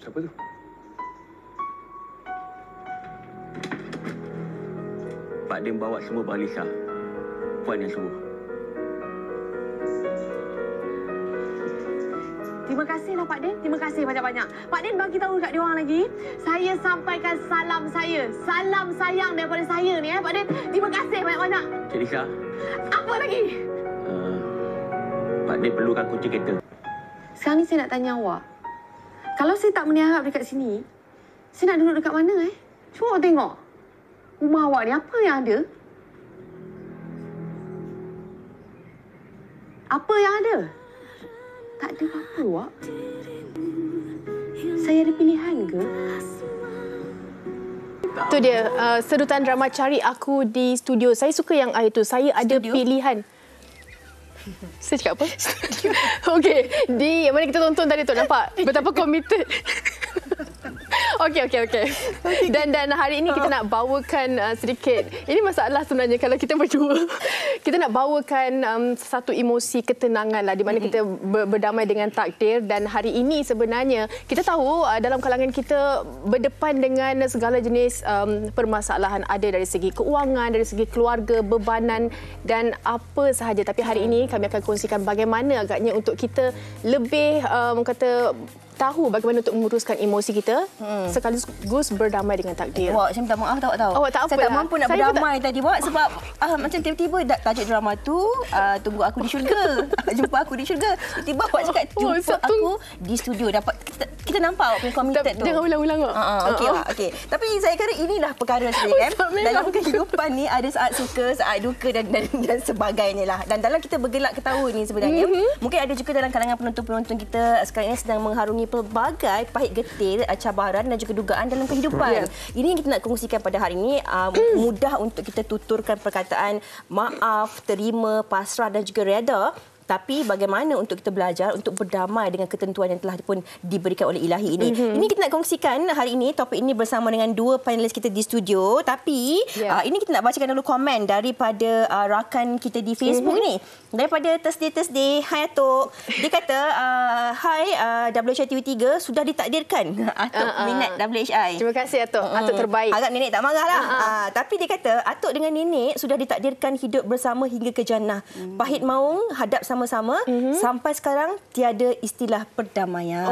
Siapa tu? Pak Din bawa semua balisa. Puan yang suruh. Terima kasihlah Pak Din. Terima kasih banyak-banyak. Pak Din bagi tahu dekat diorang lagi. Saya sampaikan salam saya. Salam sayang daripada saya ni Pak Din. Terima kasih banyak-banyak. Cik Lisa. Apa lagi? Pak Din perlukan kunci kereta. Sekarang ni saya nak tanya awak. Kalau saya tak meniarap dekat sini, saya nak duduk dekat mana Cuba awak tengok. Rumah awak ni apa yang ada? Apa yang ada? Tak ada apa-apa, awak. Saya ada pilihan ke? Itu dia sedutan drama Cari Aku di studio. Saya suka yang itu. Saya ada pilihan. Saya cakap apa? Okey, di yang mana kita tonton tadi tu, nampak betapa committed. Okey. Dan hari ini kita nak bawakan sedikit. Ini masalah sebenarnya kalau kita berdua. Kita nak bawakan satu emosi ketenangan lah, di mana kita berdamai dengan takdir. Dan hari ini sebenarnya kita tahu dalam kalangan kita berdepan dengan segala jenis permasalahan, ada dari segi keuangan, dari segi keluarga, bebanan dan apa sahaja. Tapi hari ini kami akan kongsikan bagaimana agaknya untuk kita lebih tahu bagaimana untuk menguruskan emosi kita sekaligus berdamai dengan takdir. Wak, saya minta maaf tak tahu. Awak tak apa. Saya tak mampu nak berdamai tadi, Wak, sebab macam tiba-tiba tajuk drama tu tunggu aku di syurga. Jumpa aku di syurga. Tiba-tiba awak cakap jumpa aku di studio. Dapat kita nampak awak punya committed tu. Jangan ulang-ulang, Wak. Okey, Wak. Okey. Tapi saya kira inilah perkara sebenarnya kan. Dalam kehidupan ni ada saat suka, saat duka dan sebagainya lah. Dan dalam kita bergelak ketawa ni sebenarnya, mungkin ada juga dalam kalangan penonton-penonton kita sekarang ini sedang mengharungi pelbagai pahit getir, cabaran dan juga dugaan dalam kehidupan. Ini yang kita nak kongsikan pada hari ini. Mudah untuk kita tuturkan perkataan maaf, terima, pasrah dan juga reda. Tapi bagaimana untuk kita belajar untuk berdamai dengan ketentuan yang telah pun diberikan oleh ilahi ini. Ini kita nak kongsikan hari ini, topik ini bersama dengan dua panelis kita di studio. Tapi ini kita nak bacakan dulu komen daripada rakan kita di Facebook ni. Daripada Thursday. Hai Atok. Dia kata, hai WHI TV3 sudah ditakdirkan. Atok minat WHI. Terima kasih Atok. Atok terbaik. Agak nenek tak marah lah. Tapi dia kata, Atok dengan nenek sudah ditakdirkan hidup bersama hingga ke jannah. Pahit maung, hadap sama-sama. Sampai sekarang tiada istilah perdamaian.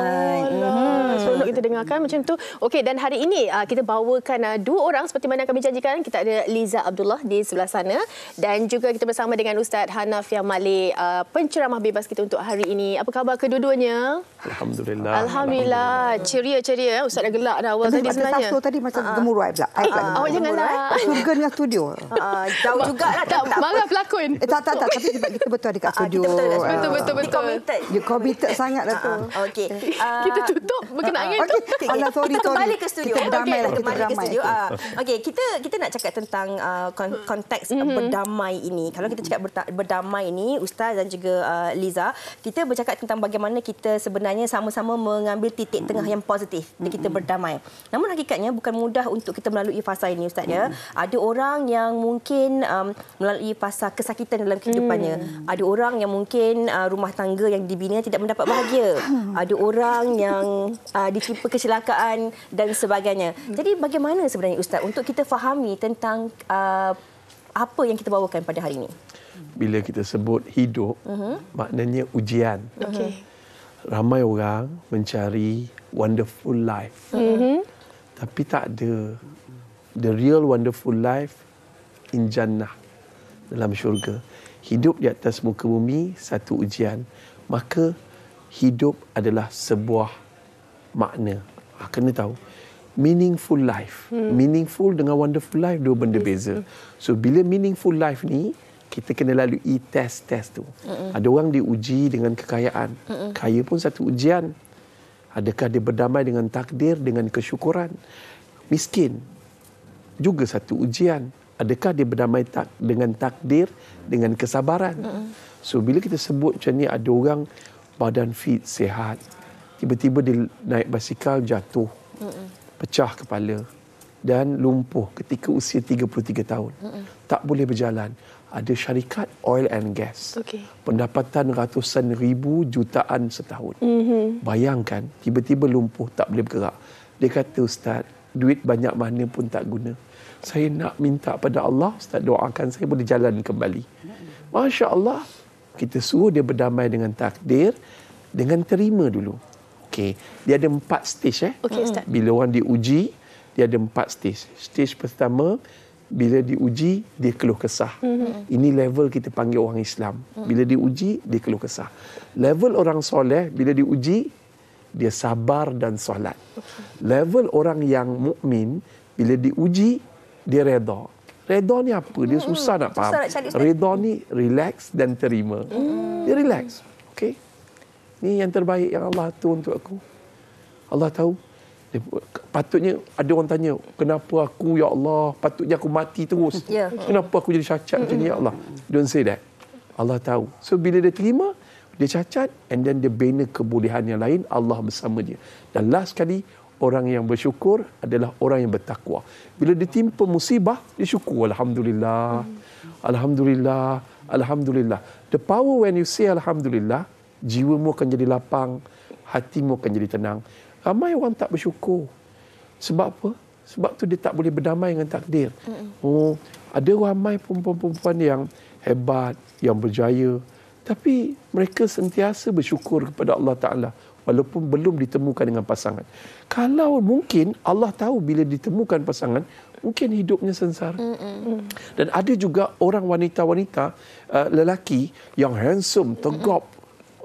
Seronok kita dengarkan macam tu. Okey, dan hari ini kita bawakan dua orang seperti mana kami janjikan. Kita ada Liza Abdullah di sebelah sana dan juga kita bersama dengan Ustaz Hanafiah Malik, penceramah bebas kita untuk hari ini. Apa khabar kedua-duanya? Alhamdulillah. Ceria. Ustaz dah gelak dah awal tadi sebenarnya. Tadi macam gemuruh pula. Awak janganlah. Surga dengan studio. Jauh jugalah. Tak marah pelakon. Tak. Tapi kita betul dekat studio. Betul. Dia committed sangat lah tu. Okey. Kita tutup berkenaan itu. Alah, sorry. Kita kembali ke studio. Kita berdamai lah. Kembali ke studio. Okey, kita nak cakap tentang konteks berdamai ini. Kalau kita cakap berdamai ini, Ustaz dan juga Liza, kita bercakap tentang bagaimana kita sebenarnya sama-sama mengambil titik tengah yang positif dan kita berdamai. Namun hakikatnya bukan mudah untuk kita melalui fasa ini, Ustaz ya. Ada orang yang mungkin melalui fasa kesakitan dalam kehidupannya. Ada orang yang mungkin rumah tangga yang dibina tidak mendapat bahagia. Ada orang yang ditimpa kecelakaan dan sebagainya. Jadi bagaimana sebenarnya Ustaz untuk kita fahami tentang apa yang kita bawakan pada hari ini? Bila kita sebut hidup, maknanya ujian. Ramai orang mencari wonderful life. Tapi tak ada the real wonderful life in jannah, dalam syurga. Hidup di atas muka bumi satu ujian. Maka hidup adalah sebuah makna. Kena tahu. Meaningful life. Meaningful dengan wonderful life dua benda beza. So bila meaningful life ni, kita kena lalui test-test tu. Ada orang diuji dengan kekayaan. Kaya pun satu ujian. Adakah dia berdamai dengan takdir, dengan kesyukuran? Miskin juga satu ujian. Adakah dia berdamai dengan takdir, dengan kesabaran? So bila kita sebut macam ni, ada orang badan fit, sihat, tiba-tiba dia naik basikal jatuh, pecah kepala dan lumpuh ketika usia 33 tahun. Tak boleh berjalan. ada syarikat oil and gas. Okey. Pendapatan ratusan ribu jutaan setahun. Bayangkan, tiba-tiba lumpuh, tak boleh bergerak. Dia kata, Ustaz, duit banyak mana pun tak guna. Saya nak minta pada Allah, Ustaz doakan saya boleh jalan kembali. Masya Allah, kita suruh dia berdamai dengan takdir, dengan terima dulu. Okey, dia ada 4 stage. Okey, Ustaz. Bila orang diuji, dia ada 4 stage. Stage pertama, bila diuji, dia keluh kesah. Ini level kita panggil orang Islam. Bila diuji, dia keluh kesah. Level orang soleh, bila diuji, dia sabar dan solat. Level orang yang mukmin, bila diuji, dia redha. Redha ni apa? Dia susah nak faham. Redha ni relax dan terima. Dia relax. Okey. Ni yang terbaik yang Allah atur untuk aku. Allah tahu. Patutnya ada orang tanya, kenapa aku, ya Allah, patutnya aku mati terus. Kenapa aku jadi cacat macam ni, ya Allah? Don't say that. Allah tahu. So bila dia terima, dia cacat, and then dia bina kebolehan yang lain, Allah bersama dia. Dan last sekali, orang yang bersyukur adalah orang yang bertakwa. Bila ditimpa musibah, dia syukur. Alhamdulillah. Alhamdulillah. Alhamdulillah. The power when you say Alhamdulillah, jiwamu akan jadi lapang, hatimu akan jadi tenang. Ramai orang tak bersyukur. Sebab apa? Sebab tu dia tak boleh berdamai dengan takdir. Oh, ada ramai perempuan-perempuan yang hebat, yang berjaya. Tapi mereka sentiasa bersyukur kepada Allah Ta'ala. Walaupun belum ditemukan dengan pasangan. Kalau mungkin Allah tahu bila ditemukan pasangan, mungkin hidupnya sengsara. Dan ada juga orang wanita-wanita, lelaki yang handsome, tegap,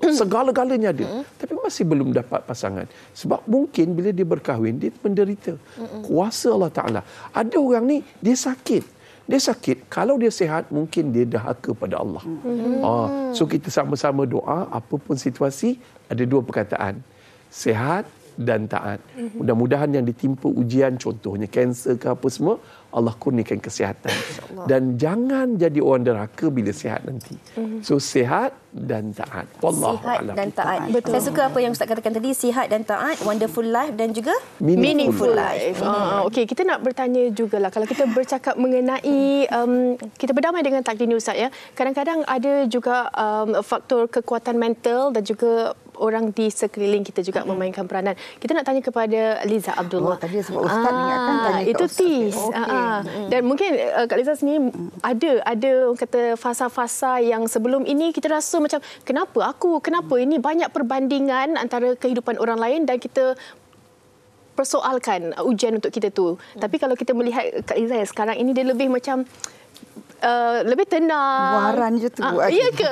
segala-galanya ada. Tapi masih belum dapat pasangan. Sebab mungkin bila dia berkahwin, dia menderita. Kuasa Allah Ta'ala. Ada orang ni, dia sakit. Dia sakit. Kalau dia sihat, mungkin dia dahaka pada Allah. So kita sama-sama doa, apapun situasi, ada 2 perkataan. Sihat dan taat. Mudah-mudahan yang ditimpa ujian, contohnya kanser ke apa semua, Allah kurniakan kesihatan. Dan jangan jadi orang derhaka bila sihat nanti. So sihat dan taat. Wallahu Sihat a'lam. dan taat. Betul. Saya suka apa yang Ustaz katakan tadi, sihat dan taat, wonderful life dan juga Meaningful life. Okey, kita nak bertanya jugalah, kalau kita bercakap mengenai kita berdamai dengan takdir ni, Ustaz, ya. Kadang-kadang ada juga faktor kekuatan mental dan juga orang di sekeliling kita juga memainkan peranan. Kita nak tanya kepada Liza Abdullah. Tadi sebab Ustaz ingatkan tanya kat itu Ustaz. Tis. Okey. Dan mungkin Kak Liza sendiri ada orang kata fasa-fasa yang sebelum ini kita rasa macam kenapa ini banyak perbandingan antara kehidupan orang lain dan kita persoalkan ujian untuk kita tu. Tapi kalau kita melihat Kak Liza sekarang ini, dia lebih macam lebih tenang. Waran je tu. Ya ke?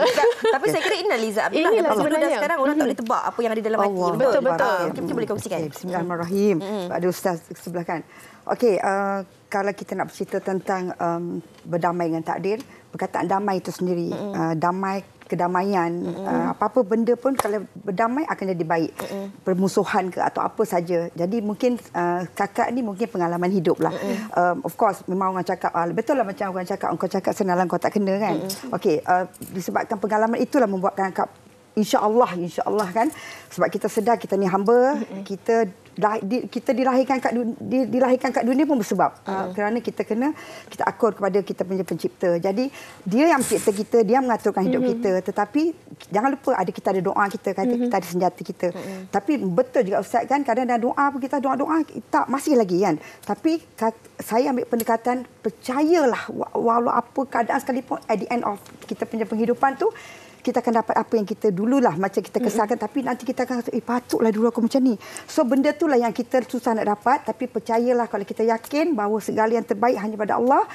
Tapi saya kira inilah Liza Abdullah. Inilah Lepas dulu dan sebenarnya. sekarang orang tak boleh tebak apa yang ada dalam hati. Allah. Betul-betul. Kita boleh kongsikan. Okay, Bismillahirrahmanirrahim. Ada Ustaz sebelah kan. Okey, kalau kita nak bercerita tentang berdamai dengan takdir, perkataan damai itu sendiri, damai, kedamaian, apa-apa benda pun kalau berdamai akan jadi baik. Permusuhan ke atau apa saja. Jadi mungkin kakak ni mungkin pengalaman hidup lah. Of course, memang orang cakap, betul lah macam orang cakap, kau cakap senalang kau tak kena kan. Okey, disebabkan pengalaman itulah membuatkan kakak InsyaAllah kan. Sebab kita sedar kita ni hamba, kita dilahirkan kat dunia pun bersebab. Kerana kita akur kepada kita punya pencipta. Jadi dia yang mencipta kita, dia mengaturkan hidup kita. Tetapi jangan lupa kita ada doa kita, kita ada senjata kita. Tapi betul juga Ustaz kan, kadang dalam doa pun kita doa tak masih lagi kan. Tapi saya ambil pendekatan, percayalah walau apa keadaan sekalipun, at the end of kita punya penghidupan tu kita akan dapat apa yang kita dululah macam kita kesalkan, tapi nanti kita akan rasa patutlah dulu aku macam ni. So benda itulah yang kita susah nak dapat, tapi percayalah kalau kita yakin bahawa segala yang terbaik hanya pada Allah,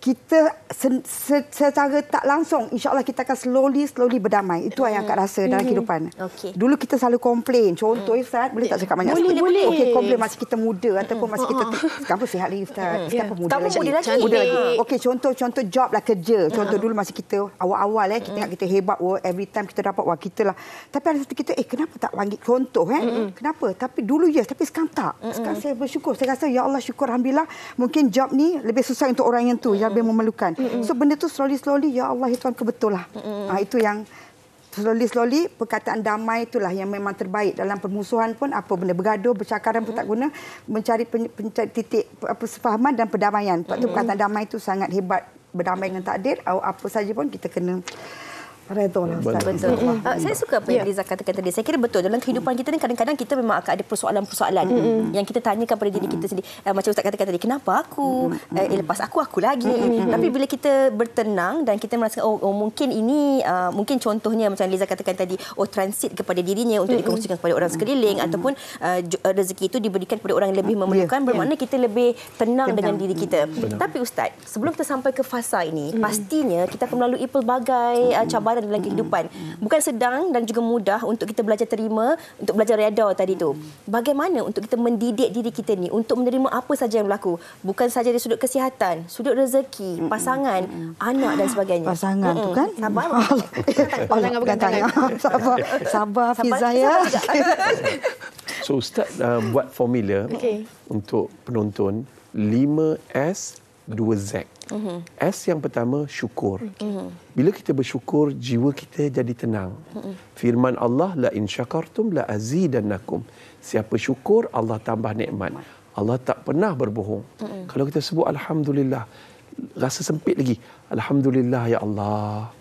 kita secara tak langsung insya-Allah kita akan slowly berdamai. Itu yang akak rasa dalam kehidupan. Okey. Dulu kita selalu komplain. Contoh Ustaz, boleh tak cakap banyak? Boleh. Okey, komplain masa kita muda ataupun masa kita sekarang sihat lagi Ustaz. Sekarang muda Tak lagi. muda lagi. Muda lagi. Okey, contoh job lah, kerja. Contoh dulu masa kita awal-awal kita ingat kita hebat, every time kita dapat kita lah. Tapi ada satu kita kenapa tak panggil contoh kenapa? Tapi dulu tapi sekarang tak. Sekarang saya bersyukur. Saya rasa ya Allah syukur alhamdulillah. Mungkin job ni lebih susah untuk orang yang tu yang lebih memerlukan. So benda tu slowly ya Allah itu betul lah. Itu yang slowly perkataan damai itulah yang memang terbaik dalam permusuhan pun, apa benda bergaduh, bercakaran pun tak guna, mencari titik persefahaman dan perdamaian. Sebab tu perkataan damai itu sangat hebat berdamai dengan takdir, apa saja pun kita kena redha lah Ustaz. Betul. Saya suka apa yang Liza katakan tadi. Saya kira betul. Dalam kehidupan kita ni kadang-kadang kita memang akan ada persoalan-persoalan yang kita tanyakan pada diri kita sendiri. Macam Ustaz katakan tadi, kenapa aku? Lepas aku lagi. Tapi bila kita bertenang dan kita merasakan mungkin ini, mungkin contohnya macam Liza katakan tadi, transit kepada dirinya untuk dikongsikan kepada orang sekeliling ataupun rezeki itu diberikan kepada orang yang lebih memerlukan, bermakna kita lebih tenang dengan diri kita. Tapi Ustaz, sebelum kita sampai ke fasa ini, pastinya kita akan melalui pelbagai cabaran dalam kehidupan. Bukan sedang dan juga mudah untuk kita belajar terima, untuk belajar reda tadi tu. Bagaimana untuk kita mendidik diri kita ni untuk menerima apa saja yang berlaku? Bukan saja dari sudut kesihatan, sudut rezeki, pasangan, anak dan sebagainya. Pasangan tu kan? Sabar. Pegang tangan. Sabar Fizaya. So Ustaz buat formula untuk penonton 5S 2Z. S yang pertama syukur. Bila kita bersyukur, jiwa kita jadi tenang. Firman Allah, la in syakartum la azidannakum. Siapa syukur, Allah tambah nikmat. Allah tak pernah berbohong. Kalau kita sebut alhamdulillah, rasa sempit lagi. Alhamdulillah ya Allah,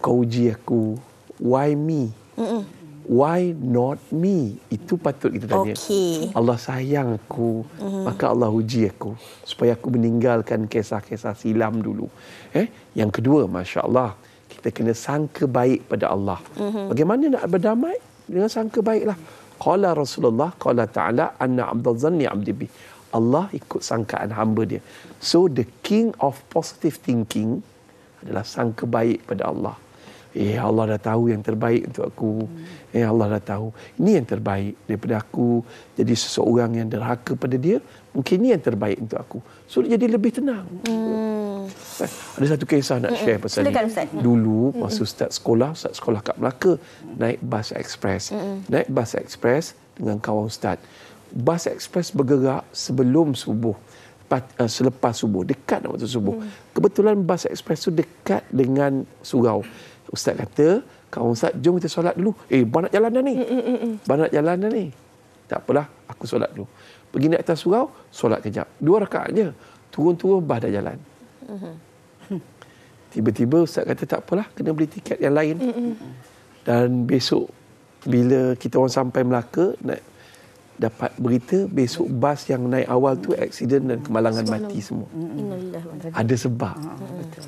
kau uji aku. Why me? Why not me? Itu patut kita tanya. Allah sayang aku, maka Allah uji aku supaya aku meninggalkan kisah-kisah silam dulu. Yang kedua, Masya Allah, kita kena sangka baik pada Allah. Bagaimana nak berdamai? Dengan sangka baiklah. Qala Rasulullah, qala ta'ala, anna abdal zanni abdi bi. Allah ikut sangkaan hamba dia. So the king of positive thinking adalah sangka baik pada Allah. Allah dah tahu yang terbaik untuk aku. Allah dah tahu. Ini yang terbaik daripada aku jadi seseorang yang derhaka pada dia. Mungkin ini yang terbaik untuk aku. So, dia jadi lebih tenang. Ada satu kisah nak share pasal ni. Dulu, masa Ustaz sekolah kat Melaka, naik bas ekspres. Naik bas ekspres dengan kawan Ustaz. Bas ekspres bergerak sebelum subuh. Selepas subuh. Dekat waktu subuh. Kebetulan bas ekspres tu dekat dengan surau. Ustaz kata, kawan Ustaz, jom kita solat dulu. Banyak jalan dah ni. Banyak jalan dah ni. Tak apalah, aku solat dulu. Pergi naik atas surau, solat kejap. 2 rakaat je. Turun-turun, dah jalan. Tiba-tiba Ustaz kata, tak apalah, kena beli tiket yang lain. Dan besok, bila kita orang sampai Melaka, dapat berita besok bas yang naik awal tu aksiden dan kemalangan mati semua. Ada sebab.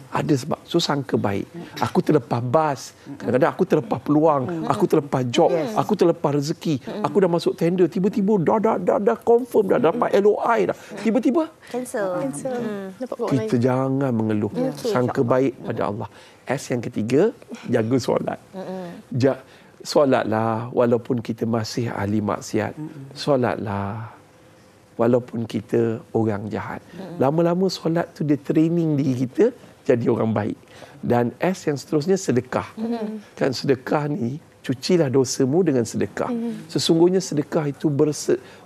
Ada sebab. So sangka baik. Aku terlepas bas. Kadang-kadang aku terlepas peluang. Aku terlepas job. Aku terlepas rezeki. Aku dah masuk tender. Tiba-tiba dah confirm dah dapat LOI dah. Tiba-tiba cancel. Kita jangan mengeluh. Sangka baik pada Allah. S yang ketiga, jaga solat. Solatlah walaupun kita masih ahli maksiat. Solatlah walaupun kita orang jahat. Lama-lama solat tu dia training diri kita jadi orang baik. Dan S yang seterusnya, sedekah. Kan sedekah ni, cucilah dosamu dengan sedekah. Sesungguhnya sedekah itu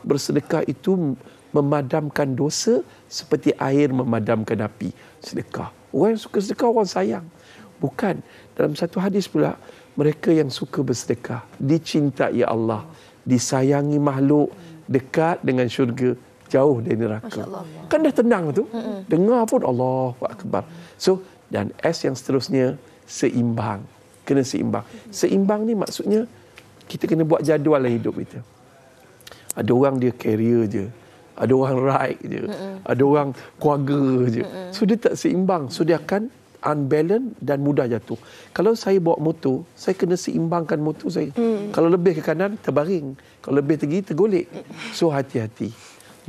bersedekah itu memadamkan dosa seperti air memadamkan api. Sedekah. Orang yang suka sedekah orang sayang. Bukan. Dalam satu hadis pula, mereka yang suka bersedekah dicintai Allah, disayangi makhluk, dekat dengan syurga, jauh dari neraka. Kan dah tenang tu. Dengar pun Allahu Akbar. So, dan S yang seterusnya, seimbang. Kena seimbang. Seimbang ni maksudnya kita kena buat jadual dalam hidup kita. Ada orang dia career je. Ada orang ride je. Ada orang keluarga je. So dia tak seimbang. So dia akan unbalance dan mudah jatuh. Kalau saya bawa motor, saya kena seimbangkan motor saya. Kalau lebih ke kanan, terbaring. Kalau lebih tinggi, tergolek. So hati-hati.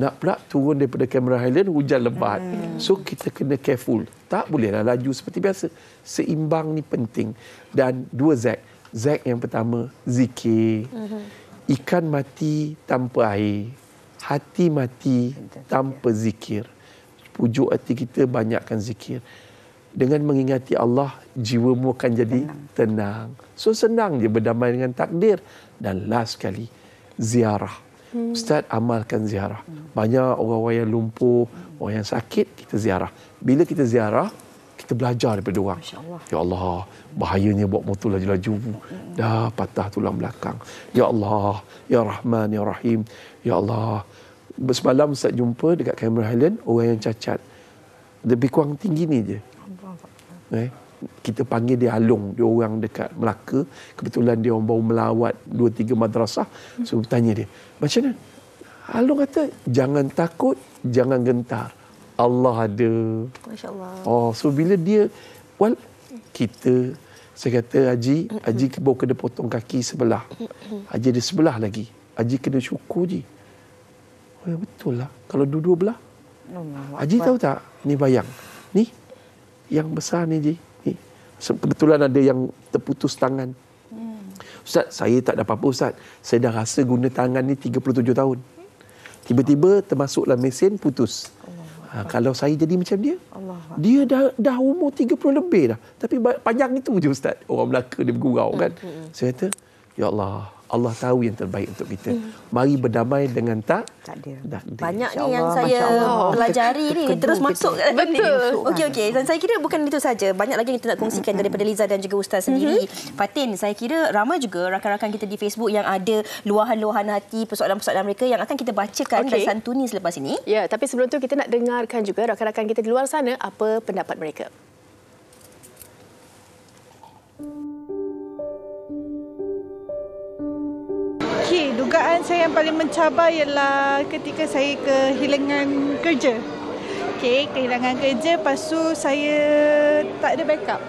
Nak pula turun daripada Cameron Highland, hujan lebat. So kita kena careful. Tak bolehlah laju seperti biasa. Seimbang ni penting. Dan 2 Z. Z yang pertama, zikir. Ikan mati tanpa air. Hati mati tanpa zikir. Pujuk hati kita, banyakkan zikir. Dengan mengingati Allah, jiwamu akan jadi tenang. So senang je berdamai dengan takdir. Dan last sekali, ziarah. Ustaz, amalkan ziarah. Banyak orang-orang yang lumpuh, orang yang sakit, kita ziarah. Bila kita ziarah, kita belajar daripada orang. Ya Allah, bahayanya bawa motor laju-laju. Dah patah tulang belakang. Ya Allah, Ya Rahman, Ya Rahim. Ya Allah. Semalam Ustaz jumpa dekat Cameron Highland, orang yang cacat. Lebih kurang tinggi ni je. Kita panggil dia Along, dia orang dekat Melaka. Kebetulan dia orang baru melawat 2-3 madrasah. So tanya dia, macam mana? Along kata, jangan takut, jangan gentar. Allah ada. Masya-Allah. So bila dia saya kata Haji baru kena potong kaki sebelah. Haji ada sebelah lagi. Haji kena syukur je. Betul lah. Kalau dua-dua belah. Haji tahu tak? Ni bayang. Ni yang besar ni Haji. Ni. Kebetulan ada yang terputus tangan. Ustaz, saya tak ada apa-apa Ustaz. Saya dah rasa guna tangan ni 37 tahun. Tiba-tiba termasuklah mesin putus. Kalau saya jadi macam dia, dia dah umur 30 lebih dah. Tapi panjang itu je Ustaz. Orang Melaka dia bergurau kan. Saya kata, ya Allah, Allah tahu yang terbaik untuk kita. Mari berdamai dengan takdir. Banyak ni yang saya pelajari ni terus masuk kat dalam ni. Okey. Dan saya kira bukan itu saja. Banyak lagi yang kita nak kongsikan daripada Liza dan juga Ustaz sendiri. Fatin, saya kira ramai juga rakan-rakan kita di Facebook yang ada luahan-luahan hati, persoalan-persoalan mereka yang akan kita bacakan dan santuni selepas ini. Ya, tapi sebelum tu kita nak dengarkan juga rakan-rakan kita di luar sana apa pendapat mereka. Dugaan saya yang paling mencabar ialah ketika saya kehilangan kerja. Kehilangan kerja, lepas tu saya tak ada backup.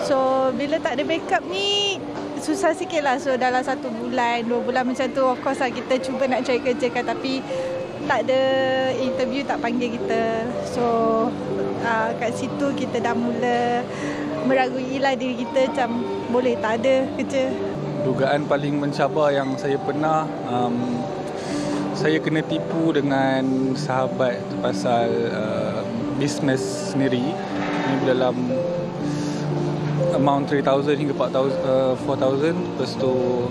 So, bila tak ada backup ni, susah sikit lah. So, dalam 1 bulan, 2 bulan macam tu, of course lah kita cuba nak cari kerja kan. Tapi, tak ada interview, tak panggil kita. So, kat situ kita dah mula meragui lah diri kita macam boleh tak ada kerja. Dugaan paling mencabar yang saya pernah, saya kena tipu dengan sahabat pasal bisnes sendiri. Ini dalam amount 3,000 hingga 4,000. Lepas tu,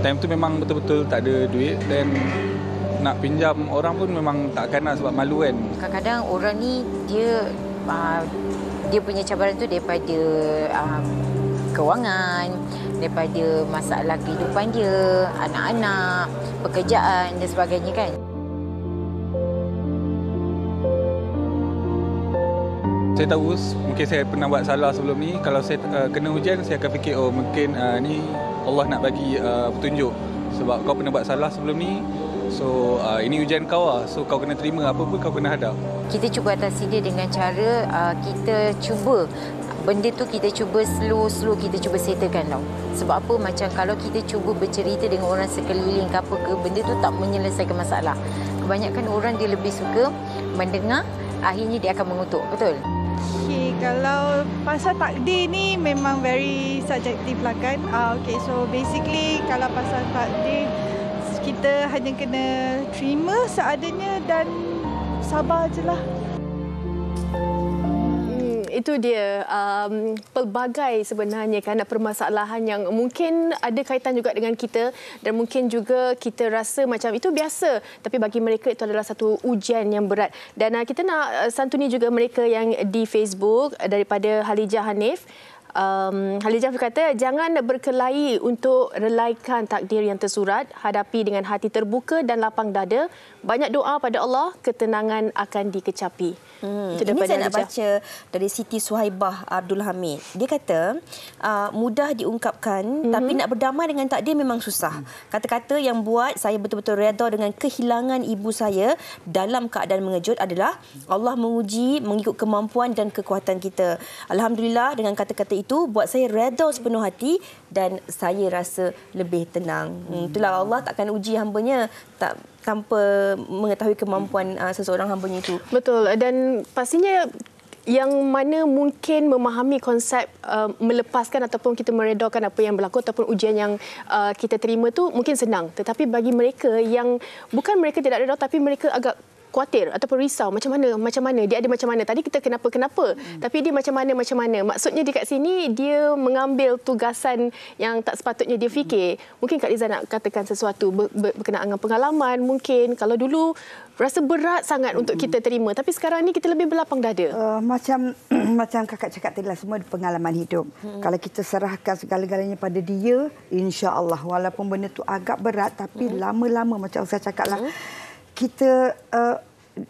time tu memang betul-betul tak ada duit dan nak pinjam orang pun memang takkan lah sebab malu kan. Kadang-kadang orang ni dia punya cabaran tu daripada kewangan, daripada masalah kehidupan dia, anak-anak, pekerjaan dan sebagainya kan. Saya tahu mungkin saya pernah buat salah sebelum ni. Kalau saya kena hujan, saya akan fikir mungkin ni Allah nak bagi petunjuk. Sebab kau pernah buat salah sebelum ni. So ini ujian kau lah. So kau kena terima apa pun kau kena hadap. Kita cuba atasi dia dengan cara kita cuba benda tu kita cuba slow kita cuba settlekan tau. Sebab apa, macam kalau kita cuba bercerita dengan orang sekeliling ke apa ke, benda tu tak menyelesaikan masalah. Kebanyakan orang dia lebih suka mendengar, akhirnya dia akan mengutuk. Betul? Kalau pasal takdir ni memang very subjektif lah kan. So basically kalau pasal takdir, kita hanya kena terima seadanya dan sabar je lah. Itu dia pelbagai sebenarnya kan permasalahan yang mungkin ada kaitan juga dengan kita dan mungkin juga kita rasa macam itu biasa, tapi bagi mereka itu adalah satu ujian yang berat. Dan kita nak santuni juga mereka yang di Facebook daripada Halijah Hanif. Halijah berkata, jangan berkelahi untuk relaikan takdir yang tersurat, hadapi dengan hati terbuka dan lapang dada, banyak doa pada Allah, ketenangan akan dikecapi. Ini saya nak baca dari Siti Suhaibah Abdul Hamid. Dia kata, mudah diungkapkan tapi nak berdamai dengan takdir memang susah. Kata-kata yang buat saya betul-betul redha dengan kehilangan ibu saya dalam keadaan mengejut adalah Allah menguji mengikut kemampuan dan kekuatan kita. Alhamdulillah, dengan kata-kata itu buat saya redha sepenuh hati dan saya rasa lebih tenang. Itulah, Allah takkan uji hambanya tanpa mengetahui kemampuan seseorang hambanya itu. Betul. Dan pastinya yang mana mungkin memahami konsep melepaskan ataupun kita meredakan apa yang berlaku ataupun ujian yang kita terima tu mungkin senang. Tetapi bagi mereka yang bukan mereka tidak reda tapi mereka agak khawatir ataupun risau macam mana dia ada macam mana tadi kita kenapa tapi dia macam mana maksudnya dekat sini dia mengambil tugasan yang tak sepatutnya dia fikir. Mungkin Kak Liza nak katakan sesuatu berkenaan dengan pengalaman. Mungkin kalau dulu rasa berat sangat untuk kita terima, tapi sekarang ni kita lebih berlapang dada. Macam kakak cakap tadi lah, semua pengalaman hidup. Kalau kita serahkan segala-galanya pada dia, insya-Allah walaupun benda tu agak berat tapi lama-lama macam saya cakap lah, kita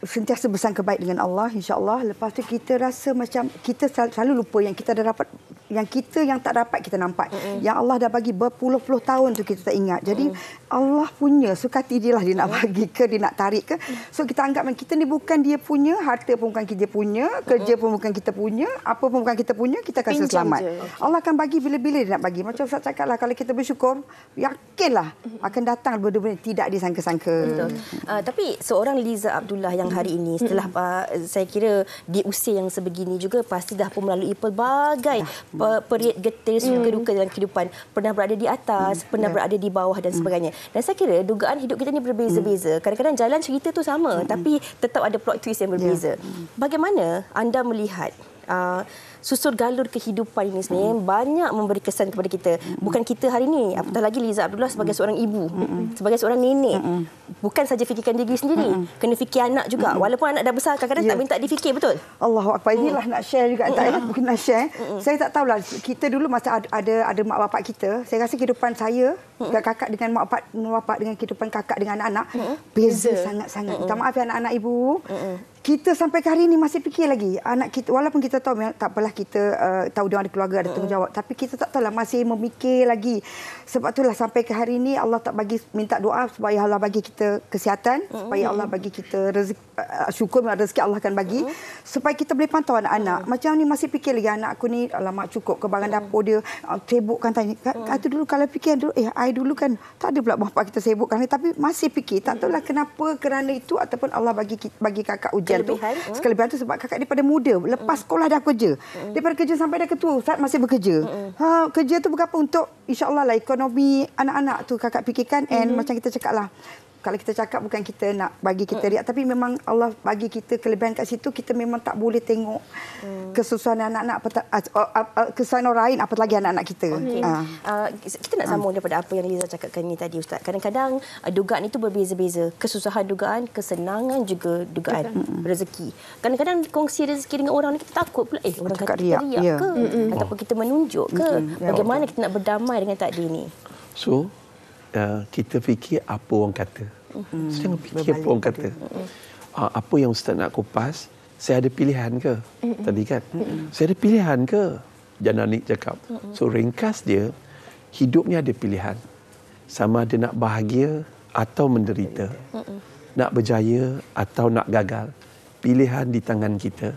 sentiasa bersangka baik dengan Allah, insya-Allah. Lepas tu kita rasa macam kita selalu lupa yang kita dah dapat, yang kita yang tak dapat kita nampak. Yang Allah dah bagi berpuluh-puluh tahun tu kita tak ingat. Jadi Allah punya, suka hati dia lah dia nak bagi ke, dia nak tarik ke. So kita anggap kita ni bukan dia punya, harta pun bukan kita punya, kerja pun bukan kita punya, apa pun bukan kita punya, kita akan selamat. Allah akan bagi bila-bila dia nak bagi. Macam Ustaz cakap lah, kalau kita bersyukur, yakinlah akan datang benda-benda tidak disangka-sangka. Betul. Tapi seorang Liza Abdullah yang hari ini setelah saya kira di usia yang sebegini juga pasti dah pun melalui pelbagai period getir suka duka dalam kehidupan, pernah berada di atas, pernah berada di bawah dan sebagainya. Dan saya kira dugaan hidup kita ni berbeza-beza. Kadang-kadang jalan cerita tu sama tapi tetap ada plot twist yang berbeza. Bagaimana anda melihat susur galur kehidupan ini sebenarnya banyak memberi kesan kepada kita. Bukan kita hari ini, apatah lagi Liza Abdullah sebagai seorang ibu, sebagai seorang nenek. Bukan saja fikirkan diri sendiri, kena fikir anak juga. Walaupun anak dah besar, kadang-kadang tak minta difikir, betul? Allahu Akbar. Inilah nak share juga. Mungkin nak share. Saya tak tahulah, kita dulu masa ada mak bapak kita, saya rasa kehidupan saya dan kakak dengan mak bapak dengan kehidupan kakak dengan anak-anak beza sangat-sangat. Minta maaf ya anak-anak ibu. Kita sampai ke hari ini masih fikir lagi anak kita, walaupun kita tahu tak apalah kita tahu dia ada keluarga, ada tanggungjawab, tapi kita tak tahulah masih memikir lagi. Sebab itulah sampai ke hari ini Allah tak bagi, minta doa supaya Allah bagi kita kesihatan, supaya Allah bagi kita rezeki, syukur rezeki Allah akan bagi, supaya kita boleh pantau anak-anak. Macam ni masih fikir lagi anak aku ni, alamak cukup ke barang dapur dia, sibuk kan tanya. Kata dulu kalau fikir dulu, I dulu kan tak ada pula bapak kita sibuk kan, tapi masih fikir. Tak tahulah kenapa, kerana itu ataupun Allah bagi kakak ujian tu. Sekelebihan tu sebab kakak daripada muda, lepas sekolah dah kerja. Daripada kerja sampai dah ketua, Ustaz masih bekerja. Kerja tu berapa untuk insya-Allah lah ekonomi anak-anak tu kakak fikirkan. And macam kita cakap lah, kalau kita cakap bukan kita nak bagi kita riak, tapi memang Allah bagi kita kelebihan kat situ, kita memang tak boleh tengok kesusahan anak-anak, kesusahan orang lain, apatah lagi anak-anak kita. Kita nak sambung daripada apa yang Liza cakapkan ni tadi, Ustaz. Kadang-kadang dugaan itu berbeza-beza. Kesusahan dugaan, kesenangan juga dugaan, rezeki. Kadang-kadang kongsi rezeki dengan orang ni kita takut pula, orang kata kita riak ke? Ataupun kita menunjuk ke? Bagaimana kita nak berdamai dengan takdir ni? So, kita fikir apa orang kata. Jangan fikir apa orang kata. Apa yang Ustaz nak kupas, saya ada pilihan ke? Tadi kan? Saya ada pilihan ke? Jangan cakap. So, ringkas dia, hidup ni ada pilihan. Sama ada nak bahagia atau menderita. Nak berjaya atau nak gagal. Pilihan di tangan kita.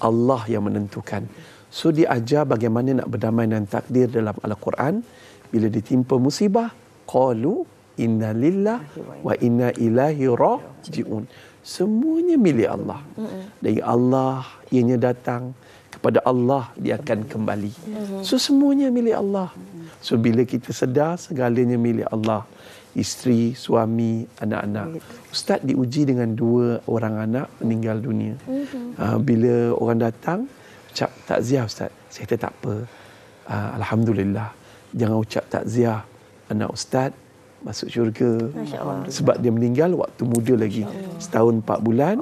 Allah yang menentukan. So, dia ajar bagaimana nak berdamai dengan takdir dalam Al-Quran. Bila ditimpa musibah, qalu inna lillahi wa inna ilaihi raji'un. Semuanya milik Allah. Dari Allah ianya datang, kepada Allah dia akan kembali. So semuanya milik Allah. So bila kita sedar segalanya milik Allah, isteri, suami, anak-anak. Ustaz diuji dengan 2 orang anak meninggal dunia. Bila orang datang ucap takziah Ustaz, saya kata tak apa. Alhamdulillah. Jangan ucap takziah. Anak Ustaz masuk syurga. Sebab dia meninggal waktu muda lagi. Setahun 4 bulan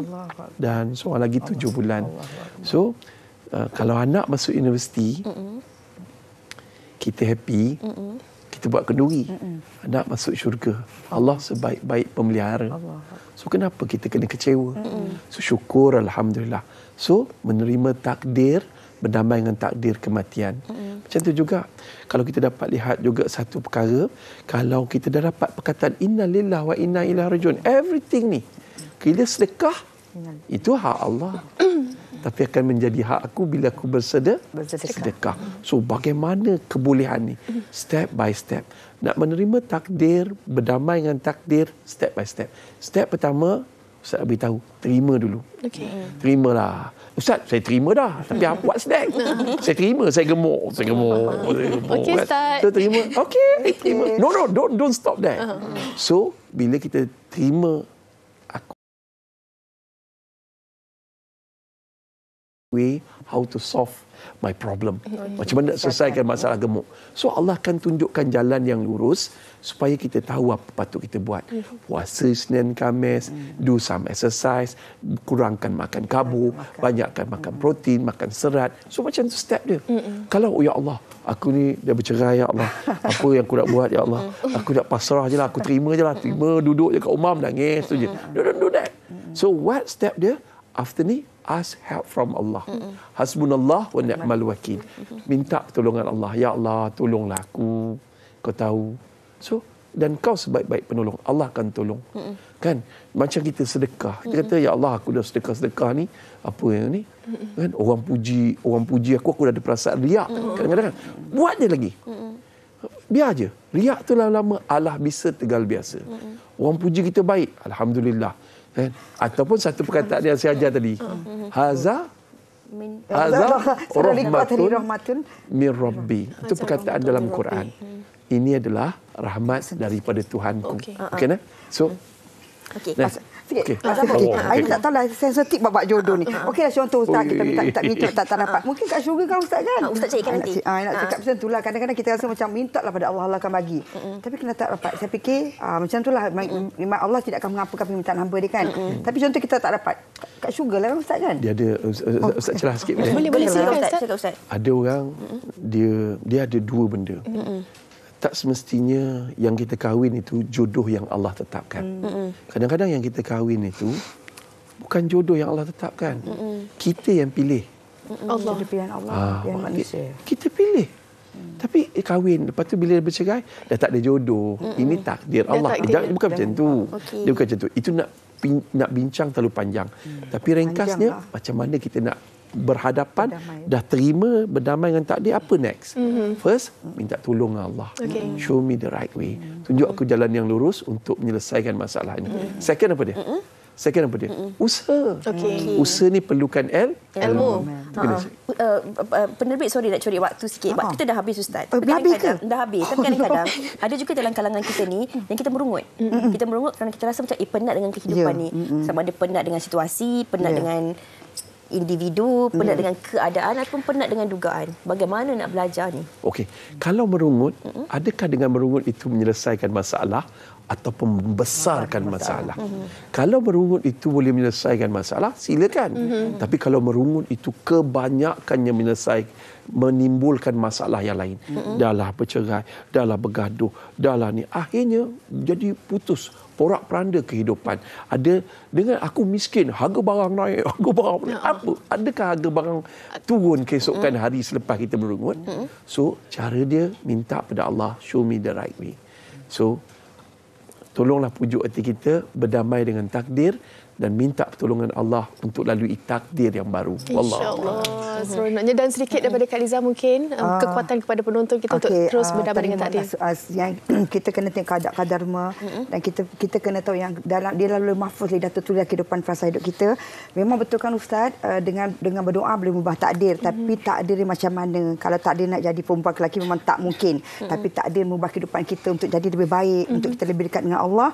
dan seorang lagi 7 bulan. So, kalau anak masuk universiti, kita happy, kita buat kenduri. Anak masuk syurga. Allah sebaik-baik pemelihara. So, kenapa kita kena kecewa? So, syukur Alhamdulillah. So, menerima takdir, berdamai dengan takdir kematian. Macam tu juga. Kalau kita dapat lihat juga satu perkara, kalau kita dah dapat perkataan inna lillahi wa inna ilaihi raji'un, everything ni, bila sedekah, itu hak Allah. Tapi akan menjadi hak aku bila aku bersedekah. So, bagaimana kebolehan ni? Step by step. Nak menerima takdir, berdamai dengan takdir, step by step. Step pertama, Ustaz beritahu, terima dulu. Terimalah. Ustaz, saya terima dah. Tapi what's next? Saya terima, saya gemuk. Okey, Ustaz. So, terima. Okey, terima. No, don't stop there. So, bila kita terima, aku way how to solve my problem. Macam mana nak selesaikan masalah gemuk. So, Allah akan tunjukkan jalan yang lurus supaya kita tahu apa patut kita buat. Puasa Isnin Khamis, do some exercise, kurangkan makan karbo, banyakkan makan protein, makan serat. So, macam tu step dia. Kalau, ya Allah, aku ni dah bercerai, ya Allah. Apa yang aku nak buat, ya Allah. Aku nak pasrah je lah, aku terima je lah. Terima, duduk je kat rumah, menangis tu je. Don't do that. So what step dia? After ni, ask help from Allah. Hasbunallah wa ni'mal wakil. Minta pertolongan Allah. Ya Allah, tolonglah aku. Kau tahu. So, dan kau sebaik-baik penolong. Allah akan tolong. Kan? Macam kita sedekah. Kita kata, ya Allah, aku dah sedekah-sedekah ni. Apa yang ni? Kan? Orang puji aku dah ada perasaan riak. Kadang-kadang. Buat je lagi. Biar je. Riak tu lama-lama Allah bisa tegal biasa. Orang puji kita baik. Alhamdulillah. Kan? Ataupun satu perkataan yang saya ajar tadi. Haza rahmatun min Rabbi. Itu perkataan dalam Quran. Ini adalah rahmat daripada Tuhanku. Okey nah? So Sikit. I tak tahu lah sensitif bab jodoh ni. Okeylah contoh Ustaz, kita minta tak dapat. Mungkin kat syurga kan Ustaz kan? Ustaz carikan nanti. Nak cakap macam itulah. Kadang-kadang kita rasa macam minta lah pada Allah akan bagi. Tapi kena tak dapat. Saya fikir macam itulah. Memang Allah tidak akan mengampunkan permintaan hamba dia kan. Tapi contoh kita tak dapat. Kat syurga lah Ustaz kan? Dia ada Ustaz celah sikit. Boleh silakan Ustaz. Ada orang dia ada dua benda. Tak semestinya yang kita kahwin itu jodoh yang Allah tetapkan. Kadang-kadang yang kita kahwin itu bukan jodoh yang Allah tetapkan. Kita yang pilih. Allah pilihan Allah, pilihan manusia. Kita pilih. Tapi kahwin, lepas tu bila bercerai dah tak ada jodoh. Ini takdir Allah. Bukan macam tu. Dia bukan macam tu. Itu nak bincang terlalu panjang. Tapi ringkasnya macam mana kita nak berhadapan, dah terima berdamai dengan takdir, apa next? First, minta tolong Allah. Show me the right way. Tunjuk aku jalan yang lurus untuk menyelesaikan masalah ini. Second apa dia? Usaha. Usaha ni perlukan ilmu. Penerbit, sorry nak curi waktu sikit. Waktu kita dah habis Ustaz. Dah habis. Tapi kadang-kadang ada juga dalam kalangan kita ni yang kita merungut. Kita merungut kerana kita rasa macam penat dengan kehidupan ni. Sama ada penat dengan situasi, penat dengan individu, penat dengan keadaan ataupun penat dengan dugaan. Bagaimana nak belajar ni? Okey. Kalau merungut, adakah dengan merungut itu menyelesaikan masalah ataupun membesarkan masalah? Kalau merungut itu boleh menyelesaikan masalah, silakan. Tapi kalau merungut itu kebanyakannya menimbulkan masalah yang lain. Dahlah bercerai, dahlah bergaduh, dahlah ni. Akhirnya jadi putus. Porak-peranda kehidupan. Ada dengan aku miskin, harga barang naik, apa? Adakah harga barang turun keesokan hari selepas kita merungut? So, cara dia minta pada Allah, show me the right way. So, tolonglah pujuk hati kita berdamai dengan takdir dan minta pertolongan Allah untuk lalui takdir yang baru. InsyaAllah. Seronoknya. Dan sedikit daripada Kak Liza mungkin kekuatan kepada penonton kita untuk terus berdamai dengan takdir. Yang kita kena tengok kadar dharma dan kita kena tahu yang dalam dia lalu mahfuz dah tertulis kehidupan fasa hidup kita. Memang betul kan Ustaz, dengan berdoa boleh mengubah takdir, tapi takdir dia macam mana? Kalau takdir nak jadi perempuan ke lelaki memang tak mungkin. Tapi takdir mengubah kehidupan kita untuk jadi lebih baik, untuk kita lebih dekat dengan Allah.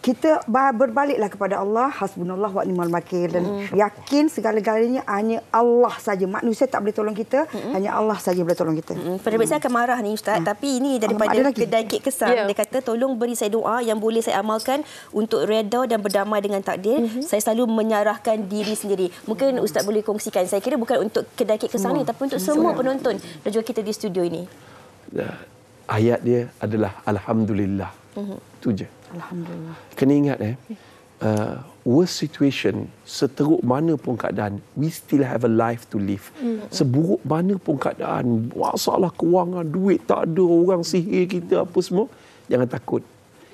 Kita berbaliklah kepada Allah, hasbunallah wa ni'mal wakil, dan yakin segala-galanya hanya Allah saja. Manusia tak boleh tolong kita, hanya Allah saja boleh tolong kita. Penerbit saya akan marah ni Ustaz, tapi ini daripada kedai kek kesan. Dia kata tolong beri saya doa yang boleh saya amalkan untuk redha dan berdamai dengan takdir. Saya selalu menyerahkan diri sendiri. Mungkin Ustaz boleh kongsikan. Saya kira bukan untuk kedai kek kesan ni, tapi untuk semua penonton dan juga kita di studio ini. Ayat dia adalah Alhamdulillah. Itu je. Alhamdulillah. Kena ingat worst situation, seteruk mana pun keadaan, we still have a life to live. Seburuk mana pun keadaan, masalah kewangan, duit tak ada, orang sihir kita, apa semua, jangan takut.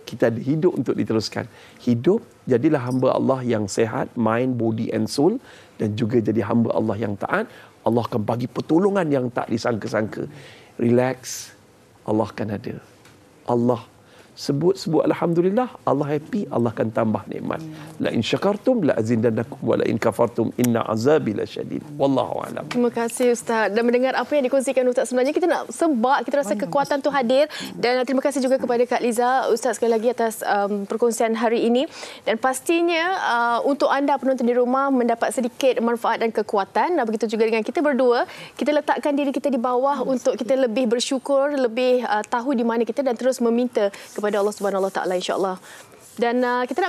Kita ada hidup untuk diteruskan. Hidup, jadilah hamba Allah yang sehat, mind, body and soul, dan juga jadi hamba Allah yang taat. Allah akan bagi pertolongan yang tak disangka-sangka. Relax, Allah akan ada. Allah sebut alhamdulillah, Allah happy, Allah akan tambah nikmat. La in syakartum la azidannakum wa la in kafartum inna azabi lasyadid. Wallahu a'lam. Terima kasih Ustaz. Dan mendengar apa yang dikongsikan Ustaz, sebenarnya kita nak sebab kita rasa kekuatan tu hadir. Dan terima kasih juga kepada Kak Liza, Ustaz sekali lagi atas perkongsian hari ini. Dan pastinya untuk anda penonton di rumah mendapat sedikit manfaat dan kekuatan. Dan begitu juga dengan kita berdua, kita letakkan diri kita di bawah untuk kita lebih bersyukur, lebih tahu di mana kita dan terus meminta kepada Allah Subhanahu Wa Taala, insya-Allah. Dan kita nak